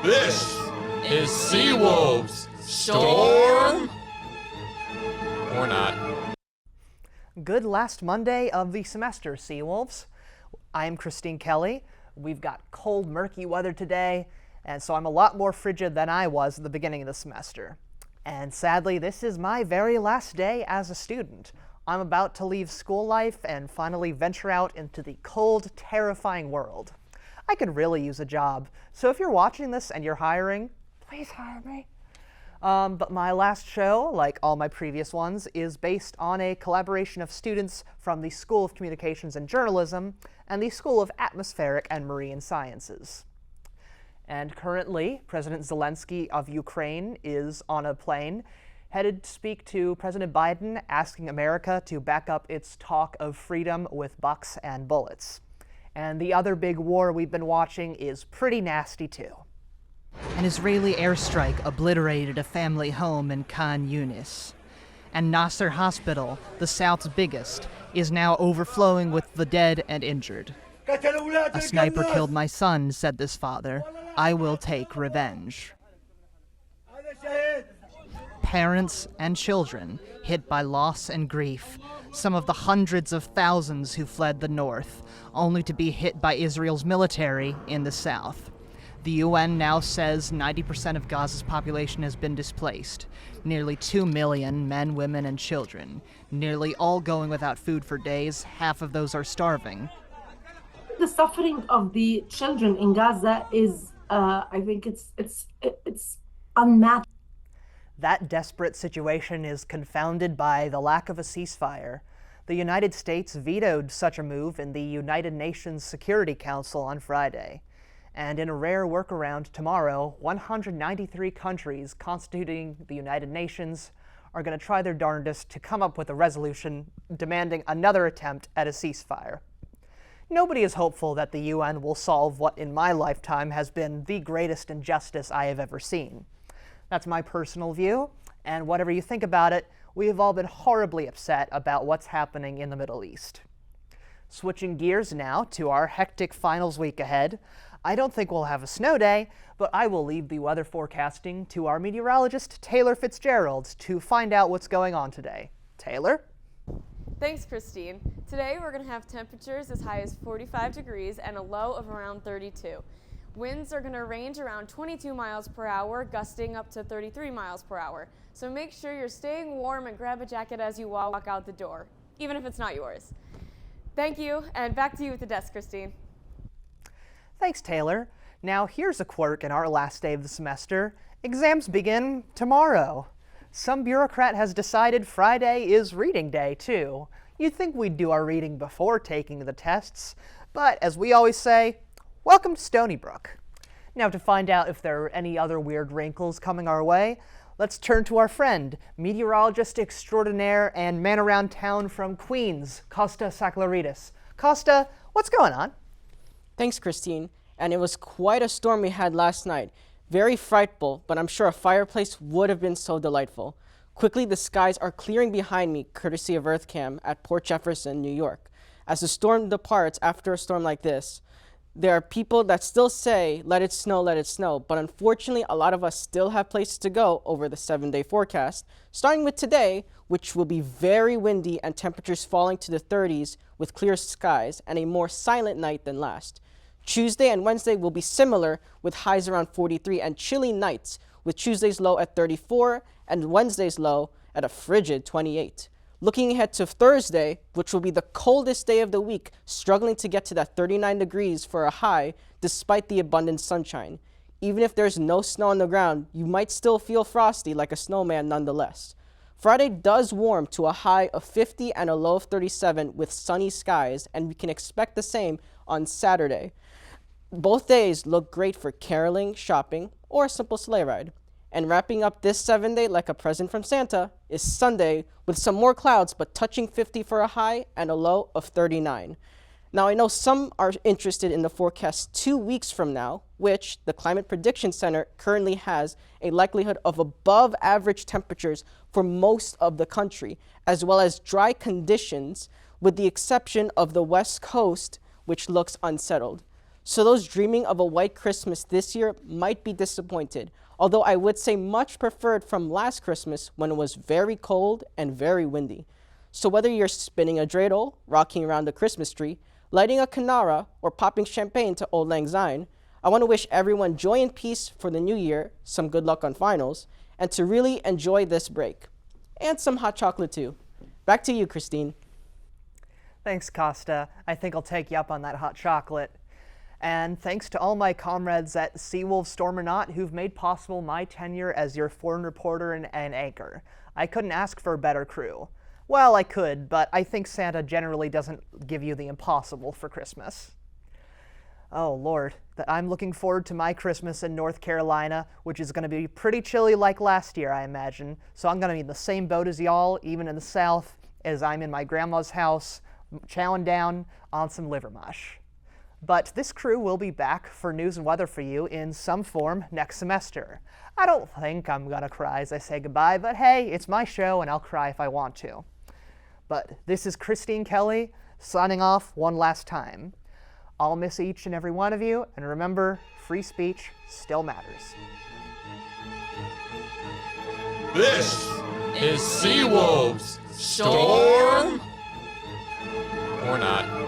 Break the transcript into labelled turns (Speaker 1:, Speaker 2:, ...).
Speaker 1: This is Seawolves. Storm? Or not.
Speaker 2: Good last Monday of the semester, Seawolves. I am Christine Kelly. We've got cold, murky weather today, and so I'm a lot more frigid than I was at the beginning of the semester. And sadly, this is my very last day as a student. I'm about to leave school life and finally venture out into the cold, terrifying world. I could really use a job, so if you're watching this and you're hiring, please hire me. But my last show, like all my previous ones, is based on a collaboration of students from the School of Communications and Journalism and the School of Atmospheric and Marine Sciences. And currently, President Zelensky of Ukraine is on a plane headed to speak to President Biden, asking America to back up its talk of freedom with bucks and bullets. And the other big war we've been watching is pretty nasty too.
Speaker 3: An Israeli airstrike obliterated a family home in Khan Yunis. And Nasser Hospital, the South's biggest, is now overflowing with the dead and injured. A sniper killed my son, said this father. I will take revenge. Parents and children, hit by loss and grief, some of the hundreds of thousands who fled the north, only to be hit by Israel's military in the south. The UN now says 90% of Gaza's population has been displaced. Nearly 2 million men, women, and children. Nearly all going without food for days. Half of those are starving.
Speaker 4: The suffering of the children in Gaza is, I think it's unmatched.
Speaker 2: That desperate situation is confounded by the lack of a ceasefire. The United States vetoed such a move in the United Nations Security Council on Friday. And in a rare workaround tomorrow, 193 countries constituting the United Nations are going to try their darndest to come up with a resolution demanding another attempt at a ceasefire. Nobody is hopeful that the UN will solve what in my lifetime has been the greatest injustice I have ever seen. That's my personal view, and whatever you think about it, we have all been horribly upset about what's happening in the Middle East. Switching gears now to our hectic finals week ahead, I don't think we'll have a snow day, but I will leave the weather forecasting to our meteorologist, Taylor Fitzgerald, to find out what's going on today. Taylor?
Speaker 5: Thanks, Christine. Today we're going to have temperatures as high as 45 degrees and a low of around 32. Winds are going to range around 22 miles per hour, gusting up to 33 miles per hour. So make sure you're staying warm and grab a jacket as you walk out the door, even if it's not yours. Thank you, and back to you at the desk, Christine.
Speaker 2: Thanks, Taylor. Now here's a quirk in our last day of the semester. Exams begin tomorrow. Some bureaucrat has decided Friday is reading day, too. You'd think we'd do our reading before taking the tests, but as we always say, welcome to Stony Brook. Now to find out if there are any other weird wrinkles coming our way, let's turn to our friend, meteorologist extraordinaire and man around town from Queens, Costa Saklaridis. Costa, what's going on?
Speaker 6: Thanks, Christine. And it was quite a storm we had last night. Very frightful, but I'm sure a fireplace would have been so delightful. Quickly, the skies are clearing behind me, courtesy of EarthCam at Port Jefferson, New York. As the storm departs after a storm like this, there are people that still say, let it snow, but unfortunately, a lot of us still have places to go over the 7-day forecast, starting with today, which will be very windy and temperatures falling to the 30s with clear skies and a more silent night than last. Tuesday and Wednesday will be similar with highs around 43 and chilly nights, with Tuesday's low at 34 and Wednesday's low at a frigid 28. Looking ahead to Thursday, which will be the coldest day of the week, struggling to get to that 39 degrees for a high despite the abundant sunshine. Even if there's no snow on the ground, you might still feel frosty like a snowman nonetheless. Friday does warm to a high of 50 and a low of 37 with sunny skies, and we can expect the same on Saturday. Both days look great for caroling, shopping, or a simple sleigh ride. And wrapping up this 7-day like a present from Santa is Sunday with some more clouds but touching 50 for a high and a low of 39. Now I know some are interested in the forecast 2 weeks from now, which the Climate Prediction Center currently has a likelihood of above average temperatures for most of the country, as well as dry conditions with the exception of the West Coast, which looks unsettled. So those dreaming of a white Christmas this year might be disappointed, although I would say much preferred from last Christmas when it was very cold and very windy. So whether you're spinning a dreidel, rocking around the Christmas tree, lighting a canara, or popping champagne to Old Lang Syne, I want to wish everyone joy and peace for the new year, some good luck on finals, and to really enjoy this break. And some hot chocolate too. Back to you, Christine.
Speaker 2: Thanks, Costa. I think I'll take you up on that hot chocolate. And thanks to all my comrades at Seawolves Storm or Not who've made possible my tenure as your foreign reporter and anchor. I couldn't ask for a better crew. Well, I could, but I think Santa generally doesn't give you the impossible for Christmas. Oh, Lord, I'm looking forward to my Christmas in North Carolina, which is going to be pretty chilly like last year, I imagine. So I'm going to be in the same boat as y'all, even in the South, as I'm in my grandma's house, chowing down on some liver mush. But this crew will be back for news and weather for you in some form next semester. I don't think I'm going to cry as I say goodbye, but hey, it's my show and I'll cry if I want to. But this is Christine Kelly signing off one last time. I'll miss each and every one of you, and remember, free speech still matters.
Speaker 1: This is Seawolves. Storm or not.